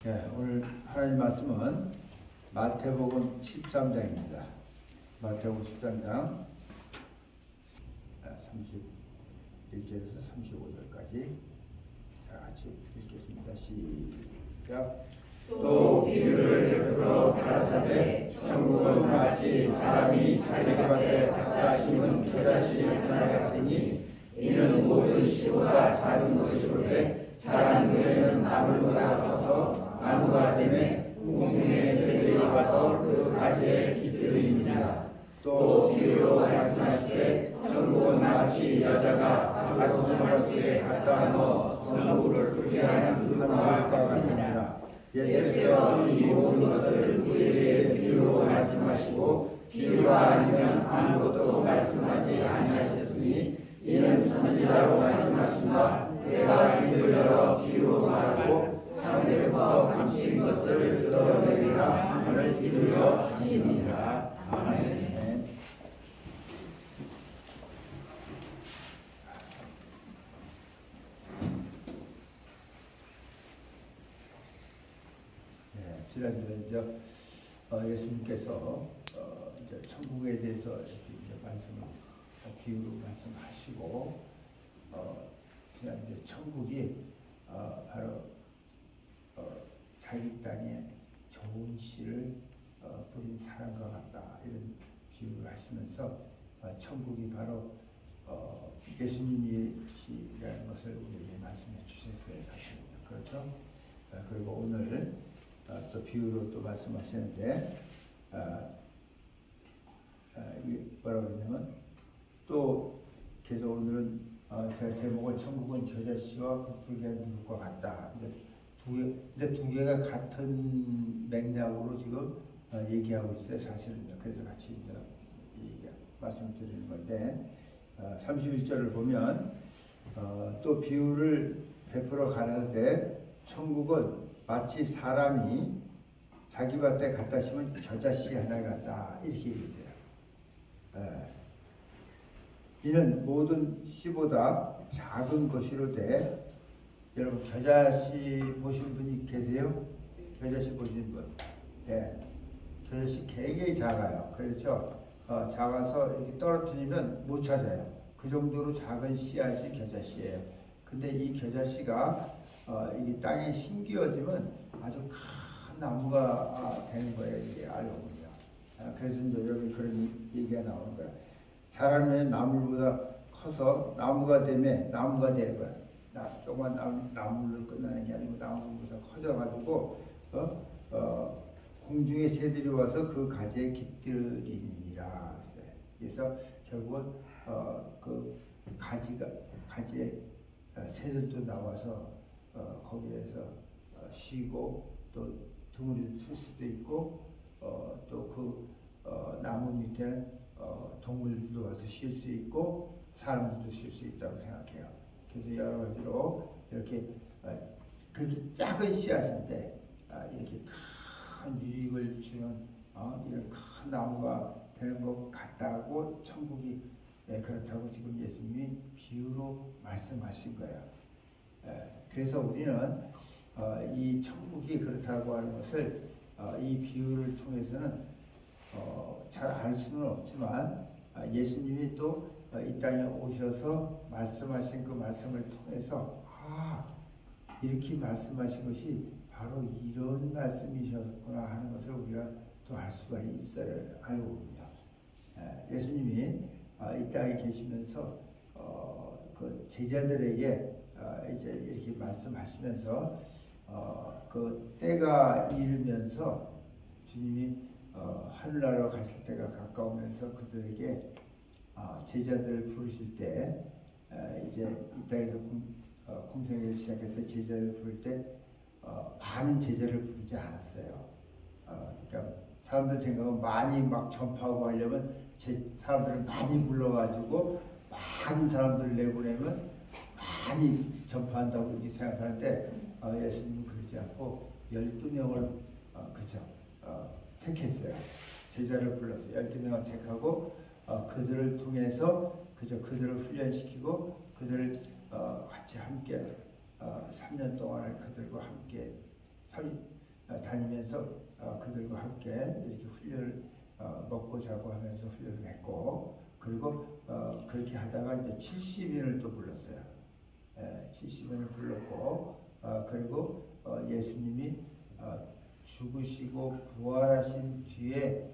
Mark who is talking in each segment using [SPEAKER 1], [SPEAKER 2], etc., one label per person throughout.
[SPEAKER 1] 네, 오늘 하나님 말씀은 마태복음 13장입니다. 마태복음 13장 31절에서 35절까지 다 같이 읽겠습니다. 시작.
[SPEAKER 2] 또 비유를 베풀어 가라사대 천국은 마치 사람이 자기 밭에 갖다 심은 겨자씨 하나 같으니 이는 모든 씨보다 작은 것이로되 자란 후에는 나물보다 커서 나무가 되매 공중의 새들이 와서 그 가지에 깃들이니라. 또 비유로 말씀하시되 천국은 마치 여자가 가마솥 속에 갖다 넣어 전구를 끓게 하는 물과 같으니라. 예수께서 이 모든 것을 우리에게 비유로 말씀하시고 비유가 아니면 아무것도 말씀하지 아니하셨으니 이는 선지자로 말씀하신바 내가 입을 열어 비유로 말하고 창세부터 감추인 것들을 드러내리라 하늘 이루려 하심이니라. 아멘.
[SPEAKER 1] 네, 지난주에 예수님께서 이제 천국에 대해서 이렇게 이제 말씀을 비유로 말씀하시고 지난주에 천국이 바로 자기 땅에 좋은 씨를 뿌린 사람과 같다 이런 비유를 하시면서 천국이 바로 예수님이시라는 것을 우리에게 말씀해 주셨어요. 사실은 그렇죠. 그리고 오늘 또 비유로 또 말씀하시는데 뭐라고 그러냐면 또 계속 오늘은 제목은 천국은 겨자씨와 부풀게 한 누룩과 같다. 근데 두 개가 같은 맥락으로 지금 얘기하고 있어요. 사실은요. 그래서 같이 이제 말씀드리는 건데 31절을 보면 또 비유를 베풀어 가라사대 천국은 마치 사람이 자기 밭에 갖다 심은 겨자씨 하나 같다 이렇게 얘기했어요. 이는 모든 씨보다 작은 것이로되 여러분 겨자씨 보신 분이 계세요? 겨자씨 보신 분? 네. 겨자씨 굉장히 작아요. 그렇죠? 작아서 이렇게 떨어뜨리면 못 찾아요. 그 정도로 작은 씨앗이 겨자씨예요. 근데 이 겨자씨가 이게 땅에 심기어지면 아주 큰 나무가 되는 거예요. 이게 알고 보면. 그래서 이제 여기 그런 얘기가 나오는 거예요. 자라면 나물보다 커서 나무가 되면 나무가 되는 거예요. 조그만 나물로 끝나는 게 아니고 나무보다 커져가지고 공중의 새들이 와서 그 가지에 깃들이니라. 그래서 결국은 그 가지에 새들도 나와서 거기에서 쉬고 또 드물이 쉴 수도 있고 또 그 나무 밑에는 동물들도 와서 쉴 수 있고 사람들도 쉴 수 있다고 생각해요. 그래서 여러 가지로 이렇게 그렇게 작은 씨앗인데 이렇게 큰 유익을 주는 이런 큰 나무가 되는 것 같다고 천국이 그렇다고 지금 예수님이 비유로 말씀하신 거예요. 그래서 우리는 이 천국이 그렇다고 하는 것을 이 비유를 통해서는 잘 알 수는 없지만 예수님이 또 이 땅에 오셔서 말씀하신 그 말씀을 통해서 이렇게 말씀하신 것이 바로 이런 말씀이셨구나 하는 것을 우리가 또 알 수가 있어요. 알고 보면 예수님이 이 땅에 계시면서 그 제자들에게 이제 이렇게 말씀하시면서 그 때가 이르면서 주님이 하늘나라로 가실 때가 가까우면서 그들에게 제자들을 부르실 때 이제 이 땅에서 공생애를 시작할 때 제자를 부를 때 많은 제자를 부르지 않았어요. 그러니까 사람들 생각은 많이 막 전파하고 하려면 사람들을 많이 불러가지고 많은 사람들을 내보내면 많이 전파한다고 이렇게 생각하는데 예수님은 그러지 않고 12명을 택했어요. 제자를 불러서 12명을 택하고 그들을 통해서 그들을 훈련시키고 그들을 같이 함께 3년 동안을 그들과 함께 다니면서 그들과 함께 이렇게 훈련을 먹고 자고 하면서 훈련을 했고, 그리고 그렇게 하다가 이제 70인을 또 불렀어요. 70인을 불렀고, 그리고 예수님이 죽으시고 부활하신 뒤에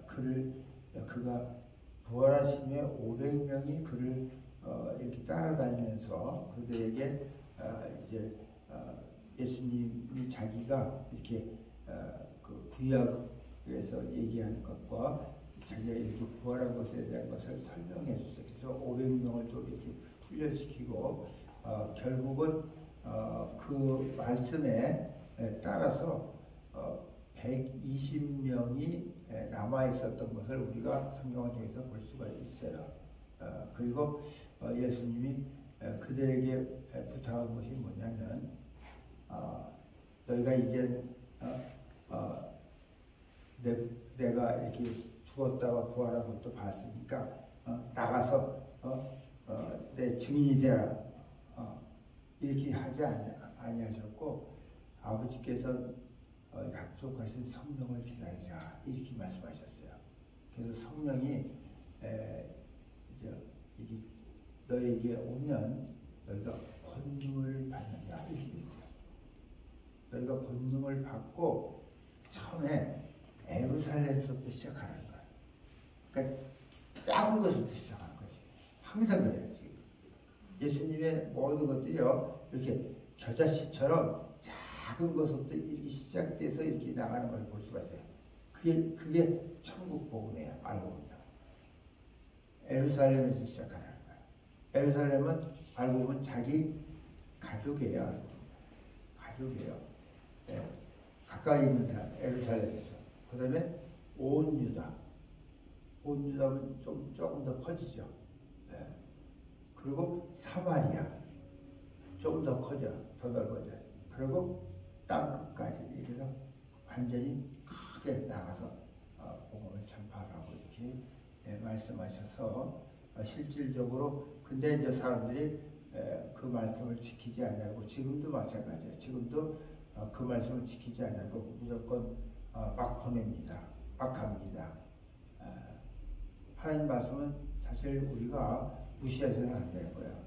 [SPEAKER 1] 그가 부활하신 후에 500명이 그를 이렇게 따라다니면서 그들에게 이제 예수님이 자기가 이렇게 그 구약에서 얘기하는 것과 자기가 이렇게 부활한 것에 대한 것을 설명해 줬어요. 그래서 500명을 또 이렇게 훈련시키고 결국은 그 말씀에 따라서 120명이 남아 있었던 것을 우리가 성경을 통해서 볼 수가 있어요. 그리고 예수님이 그들에게 부탁한 것이 뭐냐면, 너희가 이제 내가 이렇게 죽었다가 부활한 것도 봤으니까 나가서 내 증인이 되라, 이렇게 하지 아니하셨고, 아버지께서 약속하신 성령을 기다리라, 이렇게 말씀하셨어요. 그래서 성령이 이제 너에게 오면 너희가 권능을 받는다, 이렇게 됐어요. 너희가 권능을 받고 처음에 예루살렘부터 시작하는 거예요. 그러니까 작은 것부터 시작하는 거지. 항상 그래요. 지금 예수님의 모든 것들이요, 이렇게 겨자씨처럼 작은 것부터 이렇게 시작돼서 이렇게 나가는 걸 볼 수가 있어요. 그게 천국 복음이에요. 알고 보면 예루살렘에서 시작하는 거예요. 예루살렘은 알고 보면 자기 가족이에요. 가족이에요. 네. 가까이 있는 사람, 예루살렘에서. 그 다음에 온 유다. 온 유다는 조금 더 커지죠. 네. 그리고 사마리아. 조금 더 커져, 더 넓어져요. 그리고 땅 끝까지 이렇게 해서 완전히 크게 나가서 복음을 전파하라고 이렇게 말씀하셔서, 실질적으로 근데 이제 사람들이 그 말씀을 지키지 않냐고, 지금도 마찬가지예요. 지금도 그 말씀을 지키지 않냐고 무조건 막 보냅니다. 막 갑니다. 하나님 말씀은 사실 우리가 무시해서는 안 되는 거예요.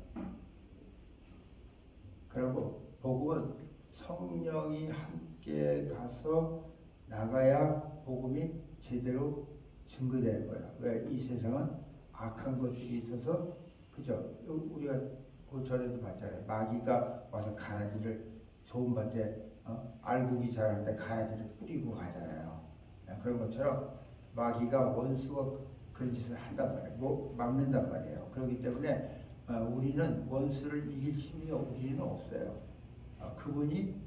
[SPEAKER 1] 그리고 복음은 성령이 함께 가서 나가야 복음이 제대로 증거되는 거예요. 왜? 이 세상은 악한 것들이 있어서, 그죠? 우리가 그 전에도 봤잖아요. 마귀가 와서 가라지를 좋은 밭에 알곡이 자라는데 가라지를 뿌리고 가잖아요. 그런 것처럼 마귀가 원수가 그런 짓을 한단 말이에요. 막는단 말이에요. 그렇기 때문에 우리는 원수를 이길 힘이 우리는 없어요. 그분이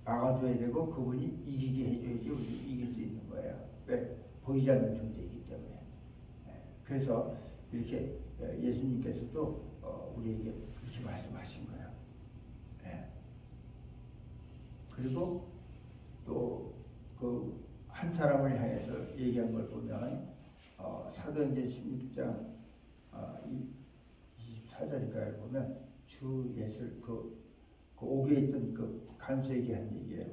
[SPEAKER 1] 막아줘야 되고 그분이 이기게 해줘야지 우리 이길 수 있는 거예요. 왜? 보이지 않는 존재이기 때문에. 그래서 이렇게 예수님께서도 우리에게 그렇게 말씀하신 거예요. 그리고 또 그 한 사람을 향해서 얘기한 걸 보면 사도행전 16장 24절인가에 보면 주 예수를 그 옥에 있던 그 간수에게 한 얘기예요.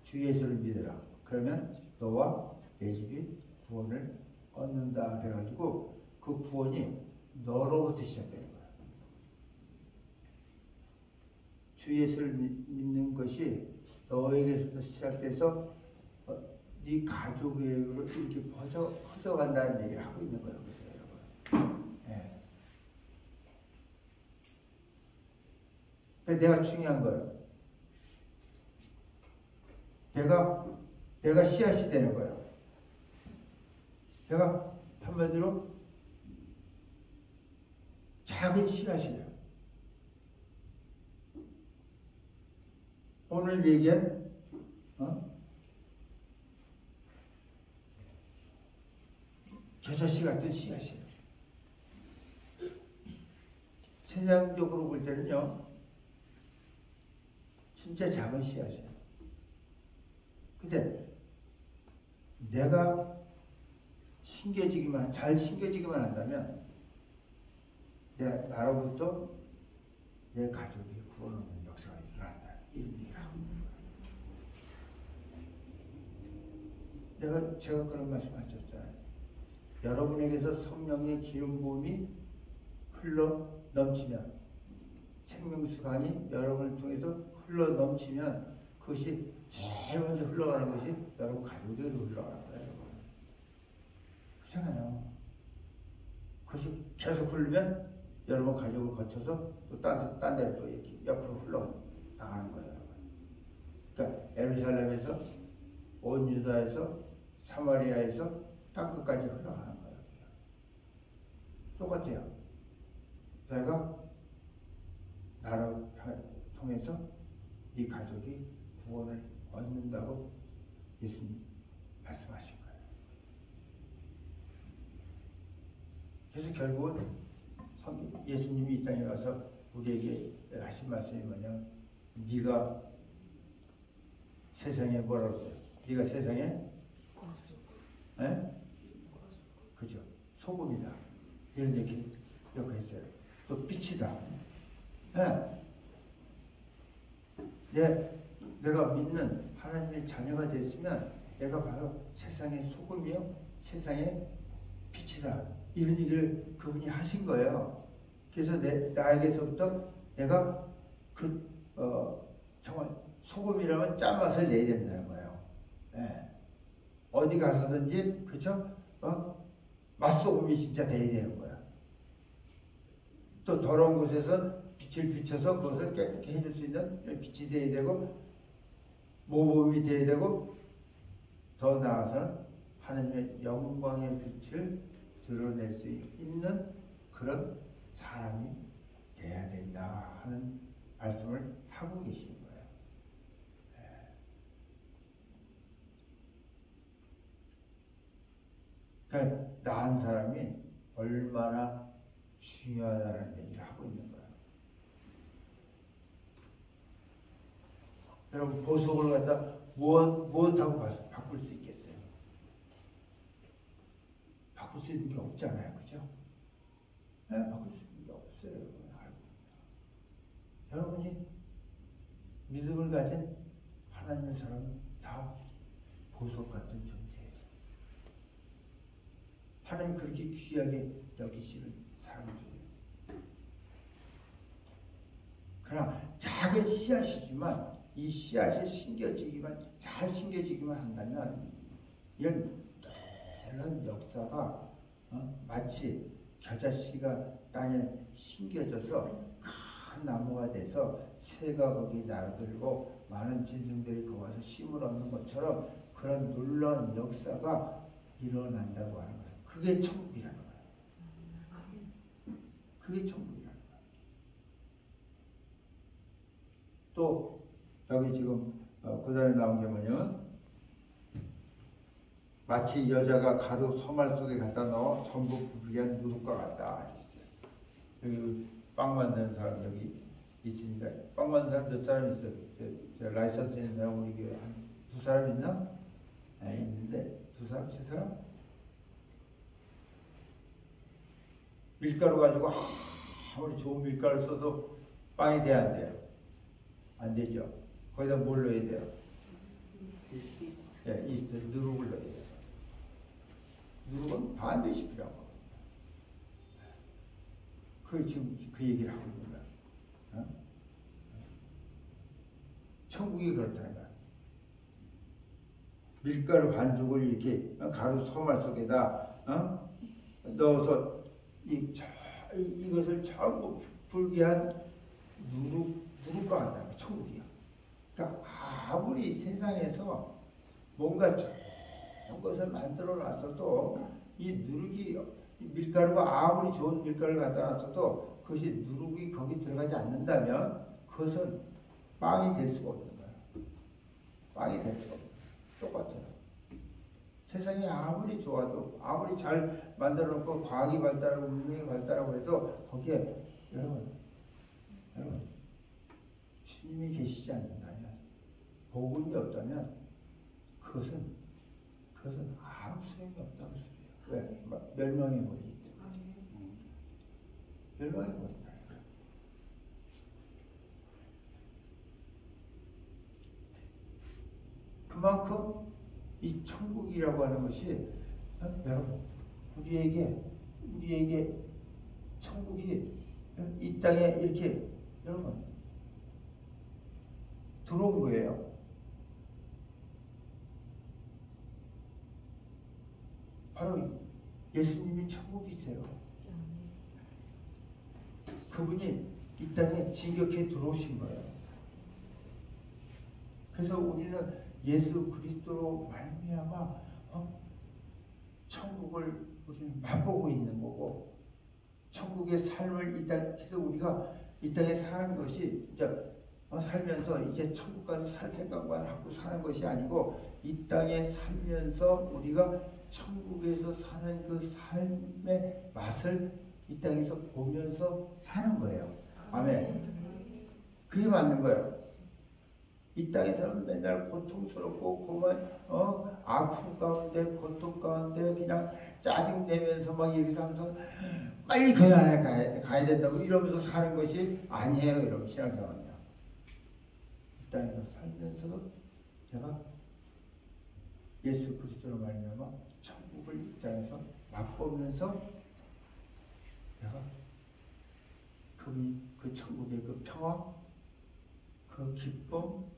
[SPEAKER 1] 주 예수를 믿으라. 그러면 너와 내 집이 구원을 얻는다. 그래가지고 그 구원이 너로부터 시작되는 거야. 주 예수를 믿는 것이 너에게서부터 시작돼서 네 가족에게로 이렇게 퍼져간다는 얘기를 하고 있는 거예요. 그래서 여러분. 내가 중요한 거예요. 내가 씨앗이 되는 거예요. 내가 한마디로 작은 씨앗이에요. 오늘 얘기한 겨자씨 같은 씨앗이에요. 세상적으로 볼 때는요, 진짜 작은 씨앗이에요. 근데 내가 잘 심겨지기만 한다면 나로부터 내 가족이 구원 얻는 역사가 일어난다. 이런 얘기를 하고 제가 그런 말씀하셨잖아요. 여러분에게서 성령의 기름 부음이 흘러 넘치면, 생명수관이 여러분을 통해서 흘러 넘치면 그것이 제일 먼저 흘러가는 것이 여러분 가족에게로 흘러가는 거예요. 그렇잖아요. 그것이 계속 흐르면 여러분 가족을 거쳐서 또 딴 데로 또 이렇게 옆으로 흘러나가는 거예요. 그러니까 예루살렘에서 온 유다에서 사마리아에서 땅끝까지 흘러가는 거예요. 똑같아요. 내가 나를 통해서 이 가족이 구원을 얻는다고 예수님 말씀하신 거예요. 그래서 결국은 예수님이 이 땅에 와서 우리에게 하신 말씀이 뭐냐면, 네가 세상에 뭐라고 했어요? 네가 세상에 그죠? 소금이다. 이런 얘기 했어요. 또 빛이다. 내가 믿는 하나님의 자녀가 됐으면 내가 바로 세상의 소금이요, 세상의 빛이다. 이런 얘기를 그분이 하신 거예요. 그래서 나에게서부터 내가 정말 소금이라면 짠맛을 내야 된다는 거예요. 어디 가서든지, 그쵸? 맛소금이 진짜 돼야 되는 거야. 또 더러운 곳에서 빛을 비춰서 그것을 깨끗게 해줄 수 있는 빛이 돼야 되고, 모범이 돼야 되고, 더 나아가서는 하나님의 영광의 빛을 드러낼 수 있는 그런 사람이 돼야 된다 하는 말씀을 하고 계시는 거예요. 그러니까 나은 사람이 얼마나 중요하다는 얘기를 하고 있는 거예요. 여러분, 보석을 갖다 무엇하고 바꿀 수 있겠어요? 바꿀 수 있는 게 없잖아요. 그죠? 바꿀 수 있는 게 없어요. 여러분이 믿음을 가진 하나님의 사람은 다 보석 같은 존재예요. 하나님 그렇게 귀하게 여기시는 사람들이에요. 그러나 작은 씨앗이지만 이 씨앗이 잘 심겨지기만 한다면 이런 놀라운 역사가 마치 겨자씨가 땅에 심겨져서 큰 나무가 돼서 새가 거기 날아들고 많은 짐승들이 거기 와서 쉼을 얻는 것처럼 그런 놀라운 역사가 일어난다고 하는 거예요. 그게 천국이라는 거예요. 그게 천국이라는 거예요. 또 여기 지금 고단에 나온 게 뭐냐면, 마치 여자가 가루 소말 속에 갖다 넣어 전부 부풀게 한 누룩과 같다. 여기 빵 만드는 사람 여기 있으니까, 빵 만드는 사람 몇 사람 있어요? 저 라이선스 있는 사람 우리 교회 한 두 사람 있나? 있는데 두 사람, 세 사람? 밀가루 가지고 아무리 좋은 밀가루 써도 빵이 돼야 안 돼요? 안 되죠. 거기다 뭘 넣어야 돼요? 이스트, 누룩을 넣어야 돼요. 누룩은 반드시 필요한 거예요. 지금 그 얘기를 하고 있는 거야. 천국이 그렇다는 거야. 밀가루 반죽을 이렇게 가루 소말 속에다 넣어서 이것을 전부 불게 한 누룩과 같다는 거야. 천국이야. 그러니까 아무리 세상에서 뭔가 좋은 것을 만들어 놨어도 이 누룩이, 밀가루가 아무리 좋은 밀가루를 갖다 놨어도 그것이 누룩이 거기 들어가지 않는다면 그것은 빵이 될 수가 없는 거야. 빵이 될 수가 없는 거야. 똑같아요. 세상이 아무리 좋아도, 아무리 잘 만들어 놓고 과학이 발달하고 문명이 발달하고 해도 거기에 여러분 주님이 계시지 않는다면, 복음이 없다면 그것은 아무 소용이 없다는 소리예요. 왜? 멸망해 버리기 때문에. 멸망해 버린다. 그만큼 이 천국이라고 하는 것이 여러분 우리에게 천국이 이 땅에 이렇게 여러분 들어온 거예요. 바로 예수님이 천국이세요. 그분이 이 땅에 진격해 들어오신 거예요. 그래서 우리는 예수 그리스도로 말미암아 천국을 우리는 맛보고 있는 거고, 천국의 삶을 이 땅에서 우리가 이 땅에 사는 것이 이제 살면서 이제 천국 가서 살 생각만 하고 사는 것이 아니고, 이 땅에 살면서 우리가 천국에서 사는 그 삶의 맛을 이 땅에서 보면서 사는 거예요. 아멘. 그게 맞는 거예요. 이 땅에서는 맨날 고통스럽고 그만 아픔 가운데 고통 가운데 그냥 짜증내면서 막 이렇게 하면서 빨리 그 나라에 가야 된다고 이러면서 사는 것이 아니에요. 여러분, 신앙생활은요. 이 땅에서 살면서도 내가 예수 그리스도로 말미암아 천국을 이 땅에서 맛보면서 내가 그 천국의 그 평화, 그 기쁨,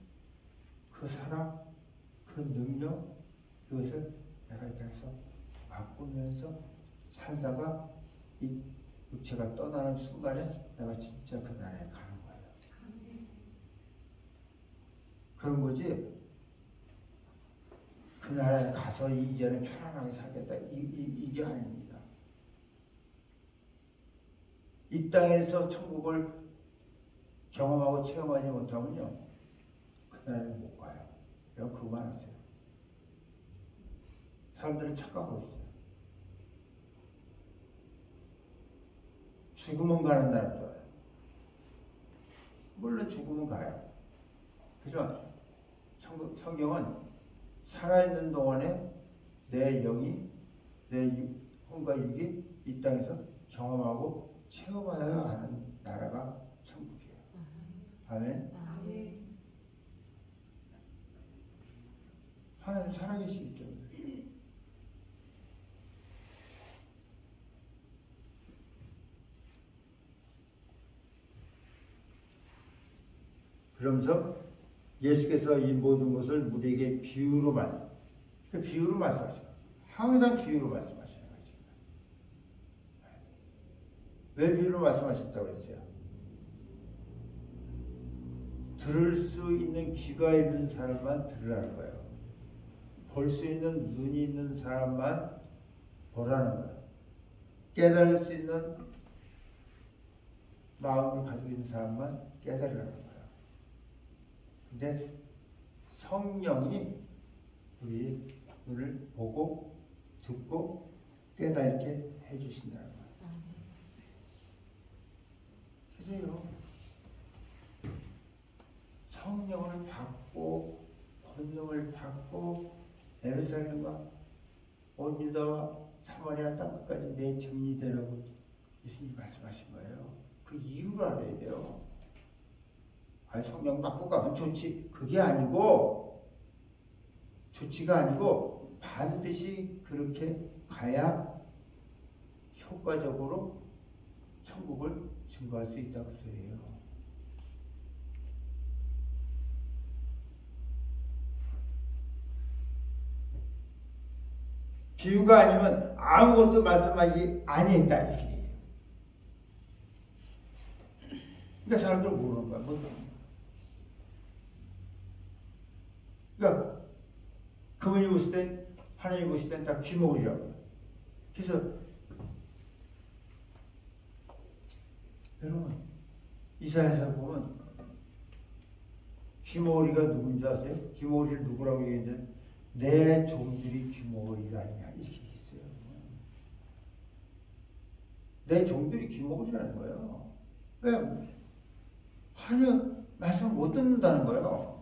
[SPEAKER 1] 그 사랑, 그 능력, 이것을 내가 이 땅에서 맛보면서 살다가 이 육체가 떠나는 순간에 내가 진짜 그 나라에 가는 거예요. 그런 거지. 그 나라에 가서 이제는 편안하게 살겠다. 이게 아닙니다. 이 땅에서 천국을 경험하고 체험하지 못하면요, 그 나라에 못 가요. 여러분, 그만하세요. 사람들은 착각하고 있어요. 죽으면 가는 나라인 줄 알아요. 물론 죽으면 가요. 그래서 성경은 살아있는 동안에 내 영이, 내 혼과 육이 이 땅에서 경험하고 체험하여야 하는 나라가 천국이에요. 아멘. 하나님 살아계시기 때문에. 그러면서 예수께서 이 모든 것을 우리에게 비유로 말씀하시고, 항상 비유로 말씀하시는 거죠. 왜 비유로 말씀하셨다고 했어요? 들을 수 있는 귀가 있는 사람만 들으라는 거예요. 볼 수 있는 눈이 있는 사람만 보라는 거예요. 깨달을 수 있는 마음을 가지고 있는 사람만 깨달으라는 거예요. 근데 성령이 우리 눈을 보고 듣고 깨닫게 해주신다는 거예요. 그래서요, 성령을 받고 권능을 받고 예루살렘과 온 유다와 사마리아 땅끝까지 내 증인이 되라고 예수님 말씀하신 거예요. 그 이유를 알아야 돼요. 성령 받고 가면 좋지. 그게 아니고, 좋지가 아니고 반드시 그렇게 가야 효과적으로 천국을 증거할 수 있다고 소리예요. 비유가 아니면 아무것도 말씀하지 아니했다, 이렇게 돼 있어요. 그러니까 사람들은 모르는 거야. 그러니까 그분이 보실 때, 하나님이 보실 때 다 귀머거리라고요. 그래서 여러분, 이사야서 보면 귀머거리가 누군지 아세요? 귀머거리를 누구라고 얘기했는데 내 종들이 귀머거리가 아니냐, 이렇게 얘기했어요. 내 종들이 귀머거리라는 거예요. 왜? 하나님 말씀을 못 듣는다는 거예요.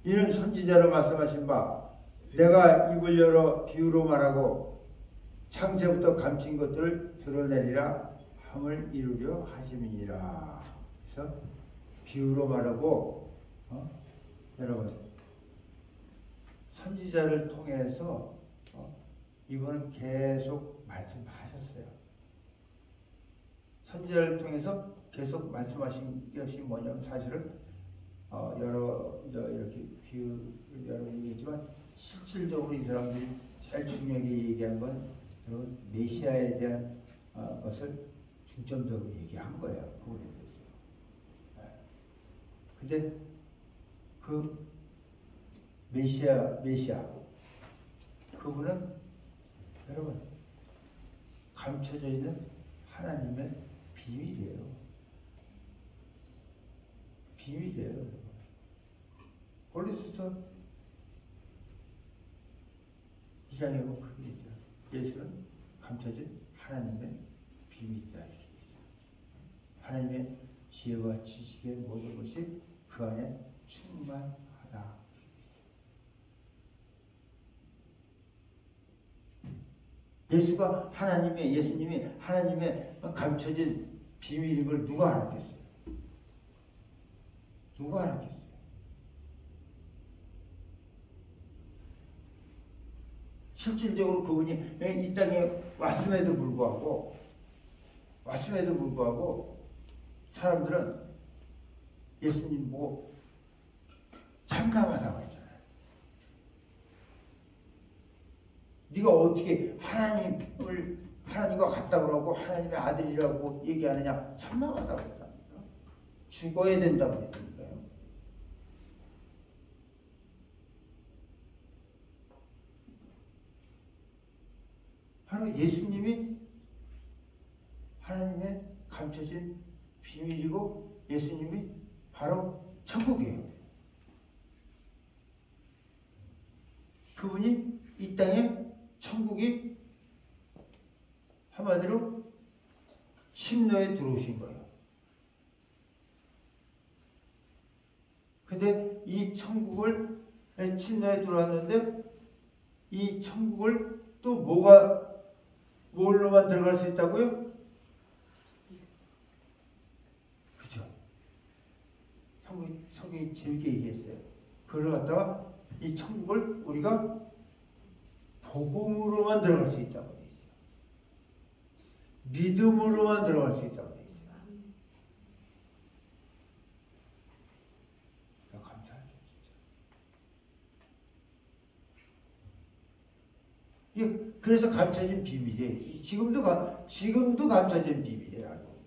[SPEAKER 1] 이는 선지자로 말씀하신 바, 내가 입을 열어 비유로 말하고 창세부터 감춘 것들을 드러내리라 함을 이루려 하심이니라. 그래서 비유로 말하고 여러분 선지자를 통해서 이분은 계속 말씀하셨어요. 선지자를 통해서 계속 말씀하신 것이 뭐냐면 사실은 이렇게 비유 여러 얘기했지만 실질적으로 이 사람들이 제일 중요하게 얘기한 건 여러분 메시아에 대한 것을 중점적으로 얘기한 거예요. 그분에 대해서. 근데 그 메시아 그분은 여러분 감춰져 있는 하나님의 비밀이에요. 비밀이에요. 고린도서 2장에 보면 그게 있죠. 예수는 감춰진 하나님의 비밀이다. 이렇게 있어요. 하나님의 지혜와 지식의 모든 것이 그 안에 충만하다. 예수님이 하나님의 감춰진 비밀인 걸 누가 알았겠어요? 누가 알았겠어요? 실질적으로 그분이 이 땅에 왔음에도 불구하고 사람들은 예수님 보고 참담하다고 했잖아요. 네가 어떻게 하나님과 같다고 하고 하나님의 아들이라고 얘기하느냐? 참담하다고 했답니다. 죽어야 된다고 했다니까요. 바로 예수님이 하나님의 감춰진 비밀이고 예수님이 바로 천국이에요. 그분이 이 땅에 천국이 한마디로 침노에 들어오신 거예요. 근데 이 천국을 침노에 들어왔는데 이 천국을 또 뭘로만 들어갈 수 있다고요? 그죠? 성경이 재밌게 얘기했어요. 그걸 갖다가 이 천국을 우리가 복음으로만 들어갈 수 있다고 돼 있어요. 믿음으로만 들어갈 수 있다고 돼 있어요. 감사하죠, 진짜. 그래서 감춰진 비밀이에요. 지금도 감춰진 비밀이에요. 알고 보면.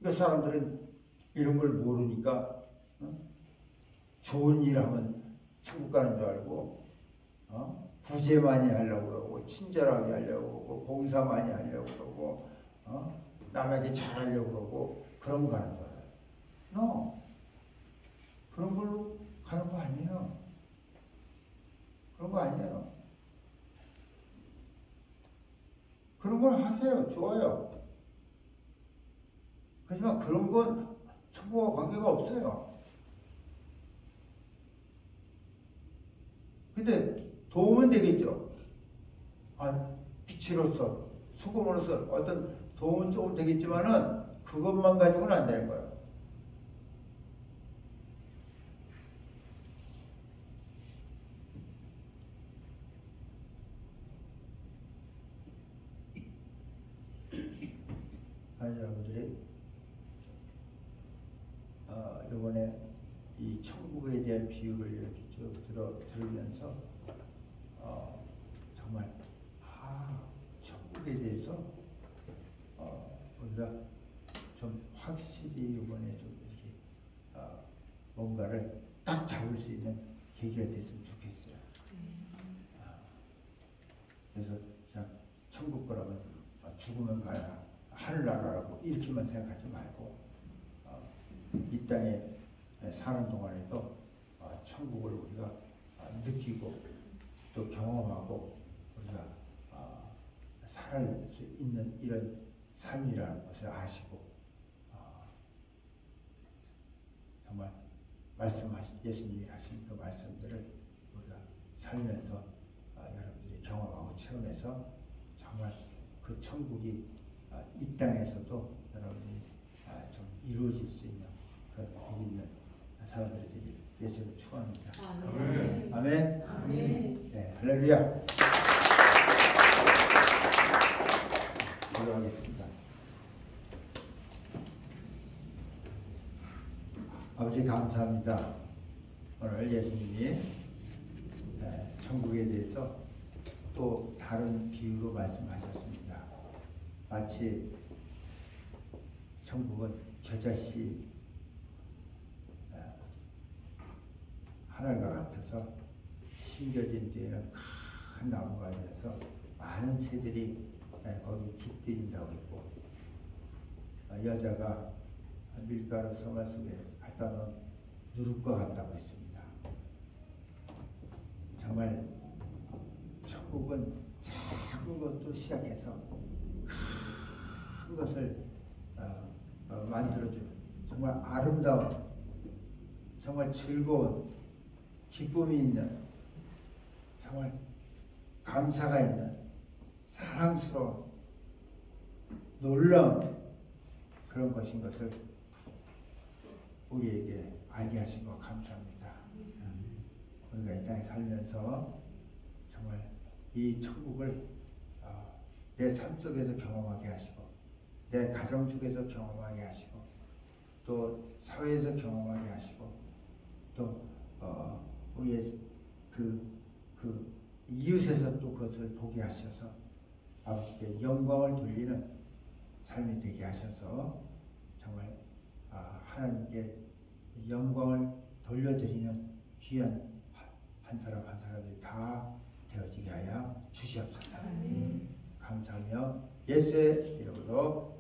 [SPEAKER 1] 그러니까 사람들은 이런 걸 모르니까 좋은 일 하면 천국 가는 줄 알고 구제 많이 하려고 그러고 친절하게 하려고 그러고 봉사 많이 하려고 그러고 남에게 잘하려고 그러고 그런 거 가는 줄 알아요. No. 그런 걸로 가는 거 아니에요. 그런 거 아니에요. 그런 걸 하세요. 좋아요. 하지만 그런 건 천국과 관계가 없어요. 근데 도움은 되겠죠. 빛으로서, 소금으로서 어떤 도움은 조금 되겠지만은 그것만 가지고는 안 되는 거예요. 여러분들이 이번에 이 천국에 대한 비유를 이렇게 쭉 들으면서 정말 천국에 대해서 우리가 좀 확실히 이번에 좀 이렇게 뭔가를 딱 잡을 수 있는 계기가 됐으면 좋겠어요. 그래서 그냥 천국 거라면 죽으면 가야 하늘나라라고 이렇게만 생각하지 말고 이 땅에 사는 동안에도 천국을 우리가 느끼고 또 경험하고 우리가 살 수 있는 이런 삶이라는 것을 아시고 정말 예수님이 하신 그 말씀들을 우리가 살면서 여러분들이 경험하고 체험해서 정말 그 천국이 이 땅에서도 여러분이 좀 이루어질 수 있는 그런 복 있는 사람들이 되길 예수를 축원합니다.
[SPEAKER 2] 아멘.
[SPEAKER 1] 아멘.
[SPEAKER 2] 아멘.
[SPEAKER 1] 네, 할렐루야. 기도하겠습니다. 아버지 감사합니다. 오늘 예수님이 천국에 대해서 또 다른 비유로 말씀하셨습니다. 마치 천국은 겨자씨 하늘과 같아서 심겨진 뒤에는 큰 나무가 되어서 많은 새들이 거기 깃들인다고 했고, 여자가 밀가루 소말 속에 갖다 놓은 누룩과 같다고 했습니다. 정말 천국은 작은 것도 시작해서 큰 것을 만들어주는 정말 아름다운, 정말 즐거운, 기쁨이 있는, 정말 감사가 있는, 사랑스러운, 놀라운 그런 것인 것을 우리에게 알게 하신 것 감사합니다. 우리가 이 땅에 살면서 정말 이 천국을 내 삶 속에서 경험하게 하시고, 내 가정 속에서 경험하게 하시고, 또 사회에서 경험하게 하시고, 또 우리의 그 이웃에서 또 그것을 보게 하셔서 아버지께 영광을 돌리는 삶이 되게 하셔서 정말 하나님께 영광을 돌려드리는 귀한 한 사람 한 사람이 다 되어지게 하여 주시옵소서. 감사하며 예수의 이름으로